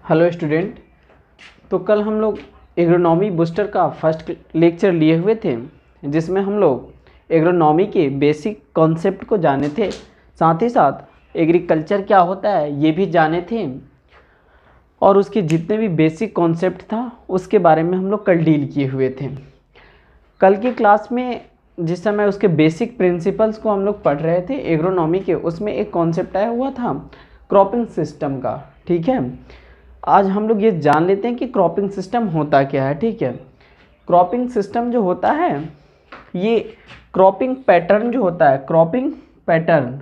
Hello student. तो कल हम लोग एग्रोनॉमी बूस्टर का फर्स्ट लेक्चर लिए हुए थे, जिसमें हम लोग एग्रोनॉमी के बेसिक कॉन्सेप्ट को जाने थे, साथ ही साथ एग्रीकल्चर क्या होता है ये भी जाने थे, और उसके जितने भी बेसिक कॉन्सेप्ट था उसके बारे में हम लोग कल डील किए हुए थे। कल की क्लास में जिस समय उसके बेसिक प्रिंसिपल्स को हम लोग पढ़ रहे थे एग्रोनॉमी के, उसमें एक कॉन्सेप्ट आया हुआ था क्रॉपिंग सिस्टम का। ठीक है, आज हम लोग ये जान लेते हैं कि क्रॉपिंग सिस्टम होता क्या है। ठीक है, क्रॉपिंग सिस्टम जो होता है ये क्रॉपिंग पैटर्न जो होता है, cropping pattern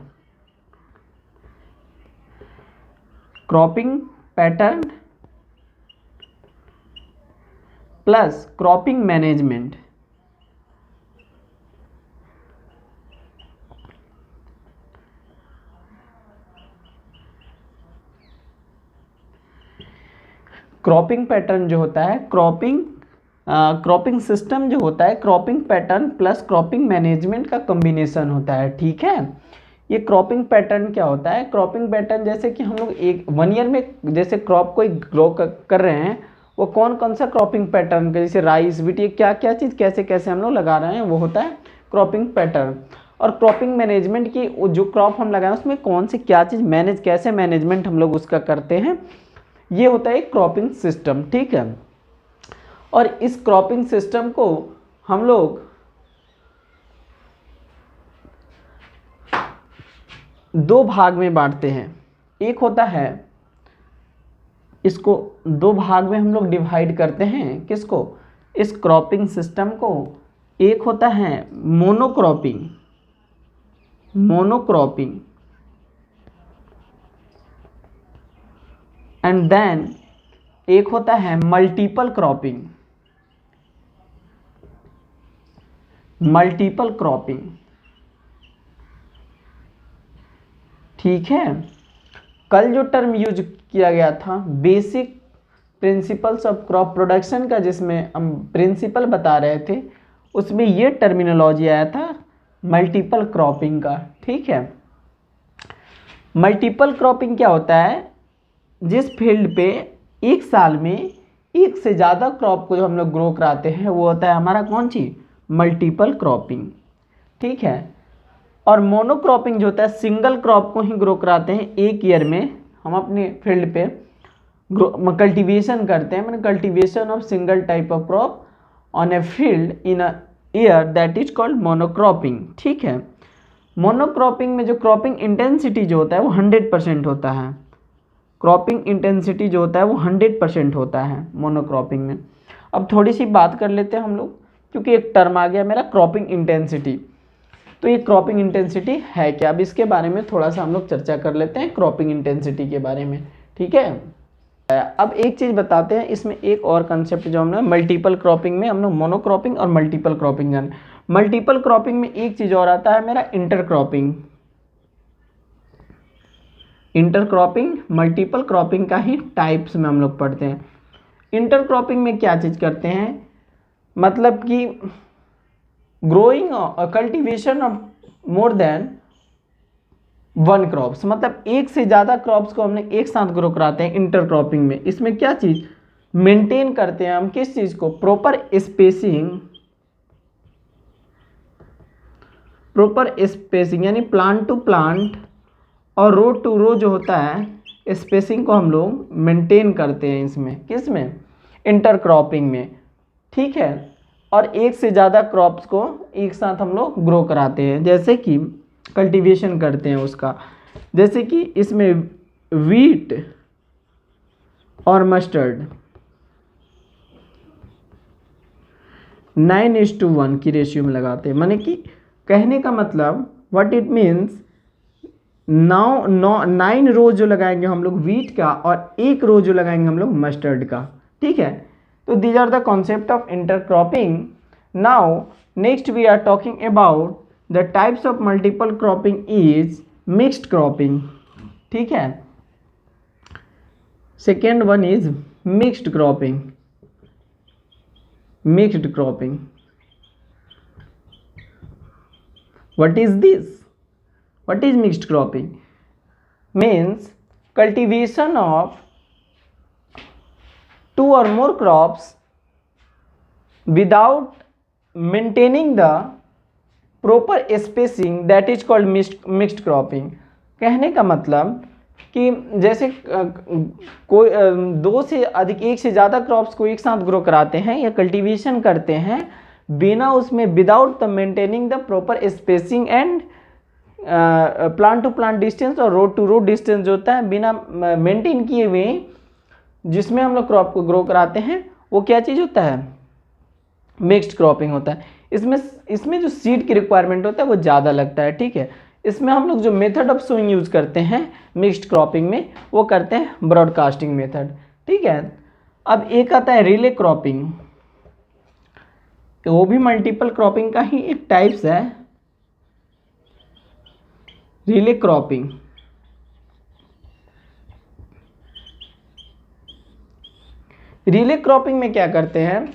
plus cropping management. Cropping pattern जो होता है, क्रॉपिंग सिस्टम जो होता है, cropping pattern plus cropping management का कॉम्बिनेशन होता है। ठीक है, ये क्रॉपिंग पैटर्न क्या होता है? क्रॉपिंग पैटर्न जैसे कि हम लोग एक 1 ईयर में जैसे क्रॉप को ग्रो कर रहे हैं, वो कौन कौन सा क्रॉपिंग पैटर्न का, जैसे राइस वीट, ये क्या क्या चीज़ कैसे कैसे हम लोग लगा रहे हैं, वो होता है क्रॉपिंग पैटर्न। और क्रॉपिंग मैनेजमेंट की जो क्रॉप हम लगाएं उसमें कौन सी क्या चीज़ मैनेज, कैसे मैनेजमेंट हम लोग उसका करते हैं, ये होता है क्रॉपिंग सिस्टम। ठीक है, और इस क्रॉपिंग सिस्टम को हम लोग दो भाग में बांटते हैं। एक होता है, इसको दो भाग में हम लोग डिवाइड करते हैं। किसको? इस क्रॉपिंग सिस्टम को। एक होता है मोनोक्रॉपिंग एंड देन एक होता है मल्टीपल क्रॉपिंग। ठीक है, कल जो टर्म यूज किया गया था basic principles of crop production का, जिसमें हम प्रिंसिपल बता रहे थे, उसमें ये टर्मिनोलॉजी आया था मल्टीपल क्रॉपिंग का। ठीक है, मल्टीपल क्रॉपिंग क्या होता है? जिस फील्ड पे एक साल में एक से ज़्यादा क्रॉप को जो हम लोग ग्रो कराते हैं वो होता है हमारा कौन सी? Multiple cropping. ठीक है, और मोनोक्रॉपिंग जो होता है सिंगल क्रॉप को ही ग्रो कराते हैं एक ईयर में। हम अपने फील्ड पे कल्टीवेशन करते हैं, मैंने cultivation of single type of crop on a field in a year, that is called monocropping. ठीक है, मोनोक्रॉपिंग में जो क्रॉपिंग इंटेंसिटी जो होता है वो 100% होता है। क्रॉपिंग इंटेंसिटी जो होता है वो 100% होता है मोनोक्रॉपिंग में। अब थोड़ी सी बात कर लेते हैं हम लोग, क्योंकि एक टर्म आ गया मेरा क्रॉपिंग इंटेंसिटी। तो ये क्रॉपिंग इंटेंसिटी है क्या? अब इसके बारे में थोड़ा सा हम लोग चर्चा कर लेते हैं क्रॉपिंग इंटेंसिटी के बारे में। ठीक है, अब एक चीज़ बताते हैं, इसमें एक और कंसेप्ट जो हमने मल्टीपल क्रॉपिंग में, हम लोग मोनोक्रॉपिंग और मल्टीपल क्रॉपिंग जाने। मल्टीपल क्रॉपिंग में एक चीज़ और आता है मेरा इंटरक्रॉपिंग। मल्टीपल क्रॉपिंग का ही टाइप्स में हम लोग पढ़ते हैं। इंटरक्रॉपिंग में क्या चीज़ करते हैं? मतलब कि growing cultivation of more than 1 crops, मतलब एक से ज़्यादा क्रॉप्स को हमने एक साथ ग्रो कराते हैं इंटरक्रॉपिंग में। इसमें क्या चीज़ मेंटेन करते हैं हम? किस चीज़ को? प्रॉपर स्पेसिंग यानी प्लांट टू प्लांट और रो टू रो जो होता है स्पेसिंग को हम लोग मेंटेन करते हैं इसमें। किस में? इंटरक्रॉपिंग में। ठीक है, और एक से ज़्यादा क्रॉप्स को एक साथ हम लोग ग्रो कराते हैं, जैसे कि कल्टीवेशन करते हैं उसका। जैसे कि इसमें वीट और मस्टर्ड 9:1 की रेशियो में लगाते हैं। माने कि कहने का मतलब व्हाट इट मीन्स, 9 रो जो लगाएंगे हम लोग वीट का और 1 रो जो लगाएंगे हम लोग मस्टर्ड का। ठीक है, तो these are the concept of intercropping. Now next we are talking about the types of multiple cropping is mixed cropping. ठीक है, second one is mixed cropping. What is this? What is mixed cropping? Means cultivation of 2 or more crops without maintaining the proper spacing, that is called mixed cropping। कहने का मतलब कि जैसे कोई दो से अधिक, एक से ज़्यादा क्रॉप्स को एक साथ ग्रो कराते हैं या कल्टीवेशन करते हैं बिना उसमें, without the maintaining the proper spacing and plant to plant distance और रोड टू रोड डिस्टेंस जो होता है, बिना मेंटेन किए हुए जिसमें हम लोग क्रॉप को ग्रो कराते हैं, वो क्या चीज़ होता है? मिक्स्ड क्रॉपिंग होता है। इसमें जो सीड की रिक्वायरमेंट होता है वो ज़्यादा लगता है, ठीक है। इसमें हम लोग जो मेथड ऑफ सोइंग यूज़ करते हैं मिक्स्ड क्रॉपिंग में, वो करते हैं ब्रॉडकास्टिंग मेथड, ठीक है। अब एक आता है रिले क्रॉपिंग, वो भी मल्टीपल क्रॉपिंग का ही एक टाइप्स है, रिले क्रॉपिंग। रिले क्रॉपिंग में क्या करते हैं,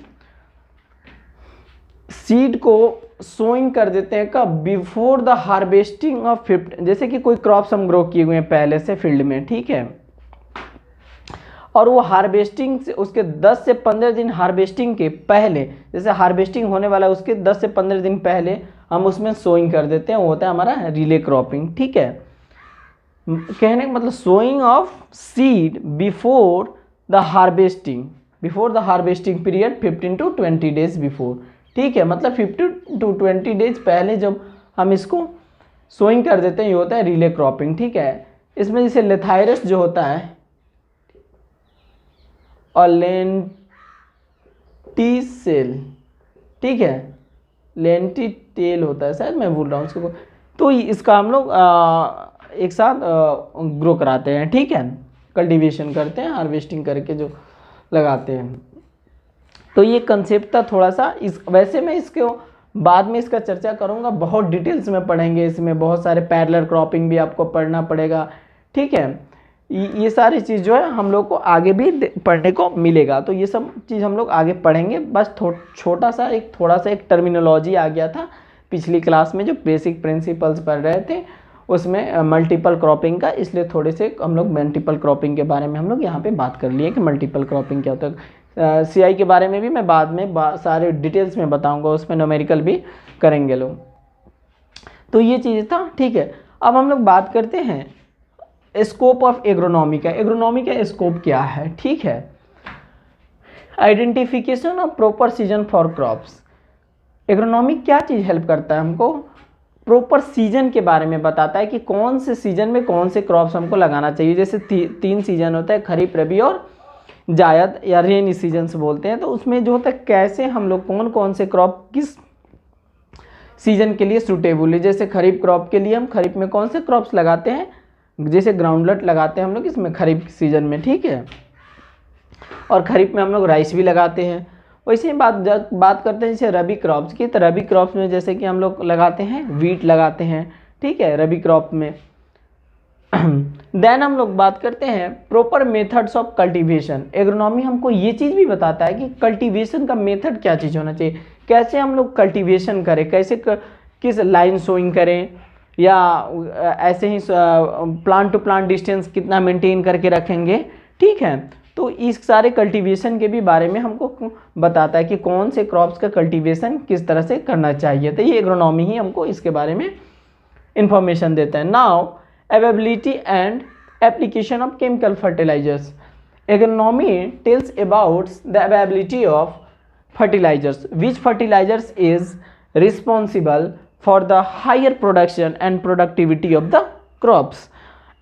सीड को सोइंग कर देते हैं कब? बिफोर द हार्वेस्टिंग ऑफ 50, जैसे कि कोई क्रॉप्स हम ग्रो किए हुए हैं पहले से फील्ड में, ठीक है, और वो हार्वेस्टिंग से उसके 10 से 15 दिन हार्वेस्टिंग के पहले, जैसे हार्वेस्टिंग होने वाला है उसके 10 से 15 दिन पहले हम उसमें सोइंग कर देते हैं, वो होता है हमारा रिले क्रॉपिंग, ठीक है। कहने का मतलब sowing of seed before the harvesting period 15 to 20 days before, ठीक है। मतलब 15 to 20 डेज पहले जब हम इसको सोइंग कर देते हैं, ये होता है रिले क्रॉपिंग, ठीक है। इसमें जैसे लेथाइरस जो होता है और लेंटिसेल, ठीक है, लेंटिटेल होता है शायद, मैं भूल रहा हूँ उसको, तो इसका हम लोग एक साथ ग्रो कराते हैं, ठीक है, कल्टीवेशन करते हैं, हार्वेस्टिंग करके जो लगाते हैं। तो ये कंसेप्ट था थोड़ा सा, वैसे मैं इसको बाद में इसका चर्चा करूँगा, बहुत डिटेल्स में पढ़ेंगे, इसमें बहुत सारे पैरेलल क्रॉपिंग भी आपको पढ़ना पड़ेगा, ठीक है। ये सारी चीज़ जो है हम लोग को आगे भी पढ़ने को मिलेगा, तो ये सब चीज़ हम लोग आगे पढ़ेंगे। बस थोड़ा सा एक टर्मिनोलॉजी आ गया था पिछली क्लास में, जो बेसिक प्रिंसिपल्स पढ़ रहे थे उसमें मल्टीपल क्रॉपिंग का, इसलिए थोड़े से हम लोग मल्टीपल क्रॉपिंग के बारे में हम लोग यहाँ पे बात कर लिए कि मल्टीपल क्रॉपिंग क्या होता है। CI के बारे में भी मैं बाद में सारे डिटेल्स में बताऊंगा, उसमें न्यूमेरिकल भी करेंगे लोग। तो ये चीज़ था, ठीक है। अब हम लोग बात करते हैं स्कोप ऑफ एग्रोनॉमी का। एग्रोनॉमी का स्कोप क्या है, ठीक है। Identification of proper season for crops. Agronomy क्या चीज़ हेल्प करता है हमको? प्रॉपर सीजन के बारे में बताता है कि कौन से सीजन में कौन से क्रॉप्स हमको लगाना चाहिए। जैसे 3 सीजन होता है, खरीफ, रबी और जायद या रेनी सीजन्स बोलते हैं। तो उसमें जो होता है कैसे हम लोग कौन से क्रॉप किस सीजन के लिए सूटेबल है। जैसे खरीफ क्रॉप के लिए हम खरीफ में कौन से क्रॉप्स लगाते हैं, जैसे ग्राउंडनट लगाते हैं हम लोग इसमें खरीफ सीजन में, ठीक है, और खरीफ में हम लोग राइस भी लगाते हैं। वैसे ही बात करते हैं जैसे रबी क्रॉप्स की, तो रबी क्रॉप्स में जैसे कि हम लोग लगाते हैं वीट लगाते हैं, ठीक है, रबी क्रॉप में। देन हम लोग बात करते हैं proper methods of cultivation. Agronomy हमको ये चीज़ भी बताता है कि कल्टीवेशन का मेथड क्या चीज़ होना चाहिए, कैसे हम लोग कल्टीवेशन करें, कैसे किस लाइन सोइंग करें, या ऐसे ही प्लांट टू प्लांट डिस्टेंस कितना मेंटेन करके रखेंगे, ठीक है। तो इस सारे कल्टीवेशन के भी बारे में हमको बताता है कि कौन से क्रॉप्स का कल्टीवेशन किस तरह से करना चाहिए। तो ये एग्रोनॉमी ही हमको इसके बारे में इंफॉर्मेशन देता है। Now availability and application of chemical fertilizers. Agronomy tells about the availability of fertilizers, which fertilizers is responsible for the higher production and productivity of the crops,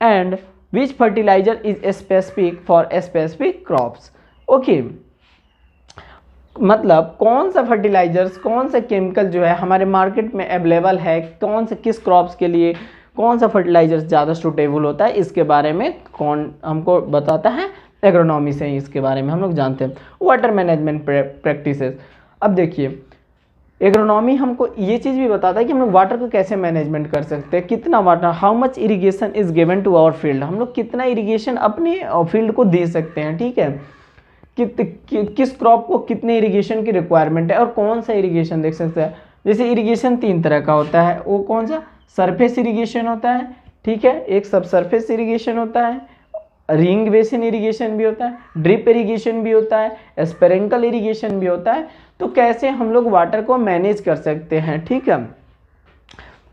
and which fertilizer is specific for specific crops. Okay, मतलब कौन सा fertilisers, कौन सा chemical जो है हमारे market में available है, कौन से किस क्रॉप्स के लिए कौन सा फर्टिलाइजर ज़्यादा सूटेबल होता है, इसके बारे में कौन हमको बताता है? एग्रोनॉमी से ही इसके बारे में हम लोग जानते हैं। Water management practices. अब देखिए एग्रोनॉमी हमको ये चीज़ भी बताता है कि हम लोग वाटर को कैसे मैनेजमेंट कर सकते हैं, कितना water, how much irrigation is given to our field, हम लोग कितना इरिगेशन अपने फील्ड को दे सकते हैं, ठीक है, किस क्रॉप को कितने इरिगेशन की रिक्वायरमेंट है और कौन सा इरिगेशन देख सकते हैं। जैसे इरिगेशन 3 तरह का होता है, वो कौन सा? सरफेस इरिगेशन होता है, ठीक है, एक सब सरफेस इरिगेशन होता है, रिंग बेसिन इरिगेशन भी होता है, ड्रिप इरिगेशन भी होता है, स्प्रिंकल इरिगेशन भी होता है। तो कैसे हम लोग वाटर को मैनेज कर सकते हैं, ठीक है।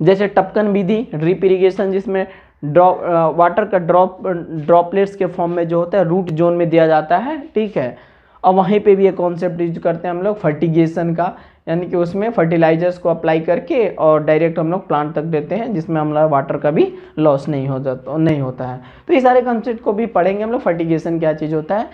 जैसे टपकन विधि, ड्रिप इरिगेशन, जिसमें वाटर का ड्रॉपलेट्स के फॉर्म में जो होता है रूट जोन में दिया जाता है, ठीक है। और वहीं पे भी एक कॉन्सेप्ट यूज करते हैं हम लोग फर्टिगेशन का, यानी कि उसमें फर्टिलाइजर्स को अप्लाई करके और डायरेक्ट हम लोग प्लांट तक देते हैं, जिसमें हम लोग वाटर का भी लॉस नहीं होता है। तो ये सारे कॉन्सेप्ट को भी पढ़ेंगे हम लोग, फर्टिगेशन क्या चीज़ होता है।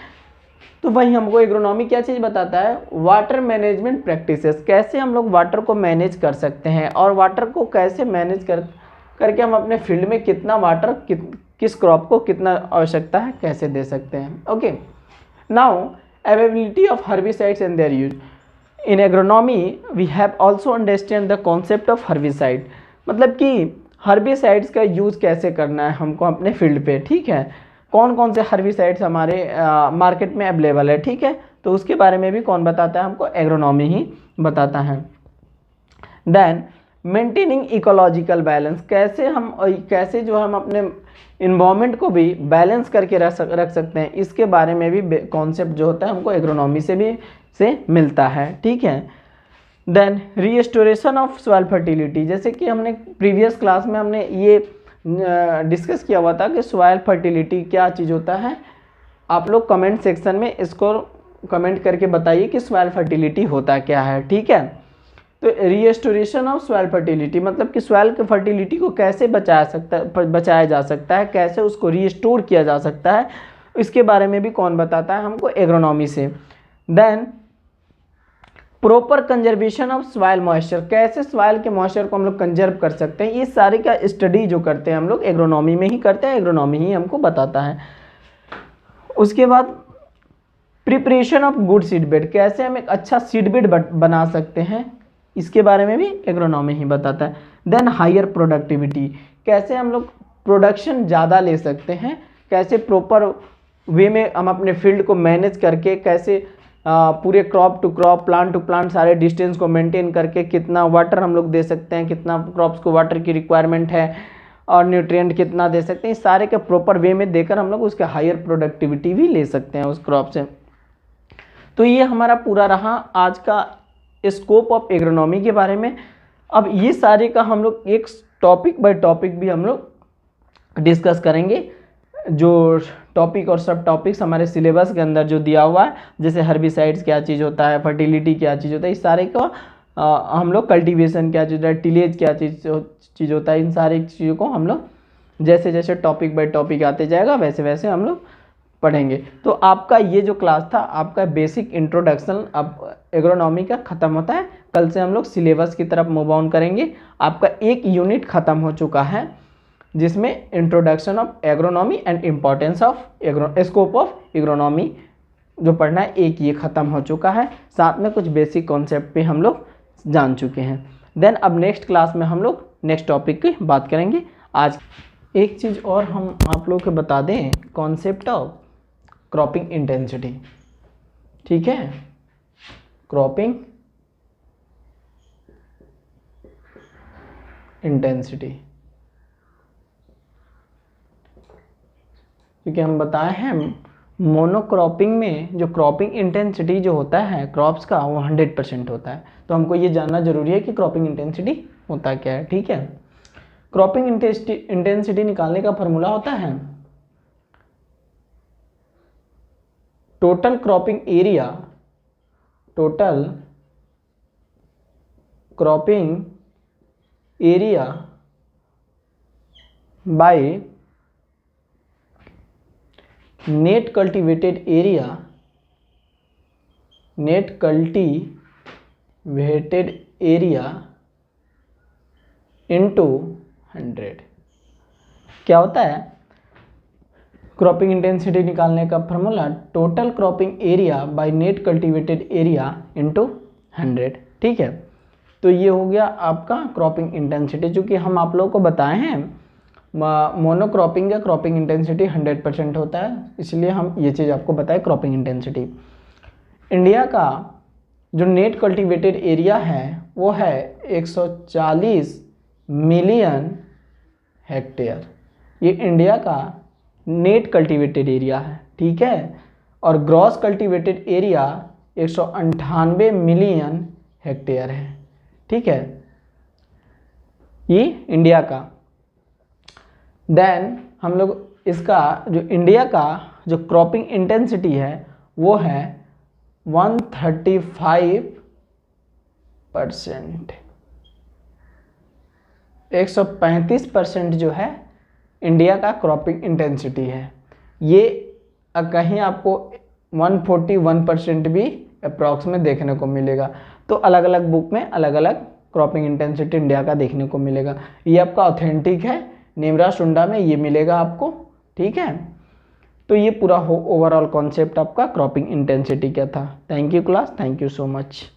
तो वही हमको एग्रोनॉमी क्या चीज़ बताता है, वाटर मैनेजमेंट प्रैक्टिसेस, कैसे हम लोग वाटर को मैनेज कर सकते हैं और वाटर को कैसे मैनेज करके हम अपने फील्ड में कितना वाटर किस क्रॉप को कितना आवश्यकता है कैसे दे सकते हैं। Okay, now availability of herbicides and their use in agronomy we have also understand the concept of herbicide, मतलब कि हर्बिसाइड्स का यूज़ कैसे करना है हमको अपने फील्ड पे, ठीक है। कौन कौन से हर्बिसाइड्स हमारे मार्केट में अवेलेबल है, ठीक है। तो उसके बारे में भी कौन बताता है हमको, एग्रोनॉमी ही बताता है। देन मेंटेनिंग इकोलॉजिकल बैलेंस, कैसे जो हम अपने इन्वायरमेंट को भी बैलेंस करके रख सकते हैं, इसके बारे में भी कॉन्सेप्ट जो होता है हमको एग्रोनॉमी से मिलता है, ठीक है। Then restoration of soil fertility, जैसे कि हमने प्रीवियस क्लास में हमने ये डिस्कस किया हुआ था कि सॉइल फर्टिलिटी क्या चीज़ होता है। आप लोग कमेंट सेक्शन में इसको कमेंट करके बताइए कि सॉइल फर्टिलिटी होता क्या है, ठीक है। तो रीस्टोरेशन ऑफ सॉइल फर्टिलिटी मतलब कि सॉइल की फर्टिलिटी को कैसे बचाया जा सकता है, कैसे उसको रीस्टोर किया जा सकता है, इसके बारे में भी कौन बताता है हमको, एग्रोनॉमी से। Then proper conservation of soil moisture, कैसे सॉइल के मॉइस्चर को हम लोग कंजर्व कर सकते हैं, ये सारे का स्टडी जो करते हैं हम लोग एग्रोनॉमी में ही करते हैं, एग्रोनॉमी ही हमको बताता है। उसके बाद preparation of good seed bed, कैसे हम एक अच्छा सीड बेड बना सकते हैं, इसके बारे में भी एग्रोनॉमी ही बताता है। देन हायर प्रोडक्टिविटी, कैसे हम लोग प्रोडक्शन ज़्यादा ले सकते हैं, कैसे प्रॉपर वे में हम अपने फील्ड को मैनेज करके कैसे पूरे crop to crop, plant to plant सारे डिस्टेंस को मेंटेन करके कितना वाटर हम लोग दे सकते हैं, कितना क्रॉप्स को वाटर की रिक्वायरमेंट है और न्यूट्रिएंट कितना दे सकते हैं, इस सारे के प्रॉपर वे में देकर हम लोग उसके हायर प्रोडक्टिविटी भी ले सकते हैं उस क्रॉप से। तो ये हमारा पूरा रहा आज का स्कोप ऑफ एग्रोनॉमी के बारे में। अब ये सारे का हम लोग एक टॉपिक बाय टॉपिक भी हम लोग डिस्कस करेंगे, जो टॉपिक और सब टॉपिक्स हमारे सिलेबस के अंदर जो दिया हुआ है, जैसे हर्बिसाइड्स क्या चीज़ होता है, फर्टिलिटी क्या चीज़ होता है, इस सारे का हम लोग कल्टीवेशन क्या चीज़ होता है, टिलेज क्या चीज़ होता है, इन सारी चीज़ों को हम लोग जैसे जैसे टॉपिक बाय टॉपिक आते जाएगा वैसे वैसे हम लोग पढ़ेंगे। तो आपका ये जो क्लास था, आपका बेसिक इंट्रोडक्शन अब एग्रोनॉमी का ख़त्म होता है। कल से हम लोग सिलेबस की तरफ मूव ऑन करेंगे। आपका एक यूनिट ख़त्म हो चुका है, जिसमें introduction of agronomy and importance of scope of agronomy जो पढ़ना है, एक ये ख़त्म हो चुका है। साथ में कुछ बेसिक कॉन्सेप्ट पे हम लोग जान चुके हैं। देन अब नेक्स्ट क्लास में हम लोग नेक्स्ट टॉपिक की बात करेंगे। आज एक चीज़ और हम आप लोग को बता दें, कॉन्सेप्ट ऑफ क्रॉपिंग इंटेंसिटी, ठीक है। क्रॉपिंग इंटेंसिटी, क्योंकि हम बताए हैं मोनोक्रॉपिंग में जो क्रॉपिंग इंटेंसिटी जो होता है क्रॉप्स का, वो 100% होता है। तो हमको ये जानना जरूरी है कि क्रॉपिंग इंटेंसिटी होता क्या है, ठीक है। क्रॉपिंग इंटेंसिटी निकालने का फॉर्मूला होता है total cropping area, total cropping area by net cultivated area, net cultivated area into 100। क्या होता है क्रॉपिंग इंटेंसिटी निकालने का formula, total cropping area by net cultivated area into 100, ठीक है। तो ये हो गया आपका क्रॉपिंग इंटेंसिटी। चूँकि हम आप लोगों को बताए हैं मोनोक्रॉपिंग का क्रॉपिंग इंटेंसिटी 100% होता है, इसलिए हम ये चीज़ आपको बताएं क्रॉपिंग इंटेंसिटी। इंडिया का जो नेट कल्टीवेटेड एरिया है वो है 140 मिलियन हेक्टेयर। ये इंडिया का नेट कल्टीवेटेड एरिया है, ठीक है, और gross cultivated area 198 million hectare है, ठीक है, ये इंडिया का। देन हम लोग इसका जो इंडिया का जो क्रॉपिंग इंटेंसिटी है वो है 135%, 135% जो है इंडिया का क्रॉपिंग इंटेंसिटी है। ये कहीं आपको 141% भी अप्रॉक्स में देखने को मिलेगा। तो अलग अलग बुक में अलग अलग क्रॉपिंग इंटेंसिटी इंडिया का देखने को मिलेगा। ये आपका ऑथेंटिक है, नेमरा सुंडा में ये मिलेगा आपको, ठीक है। तो ये पूरा ओवरऑल कॉन्सेप्ट आपका क्रॉपिंग इंटेंसिटी क्या था। Thank you class, thank you so much.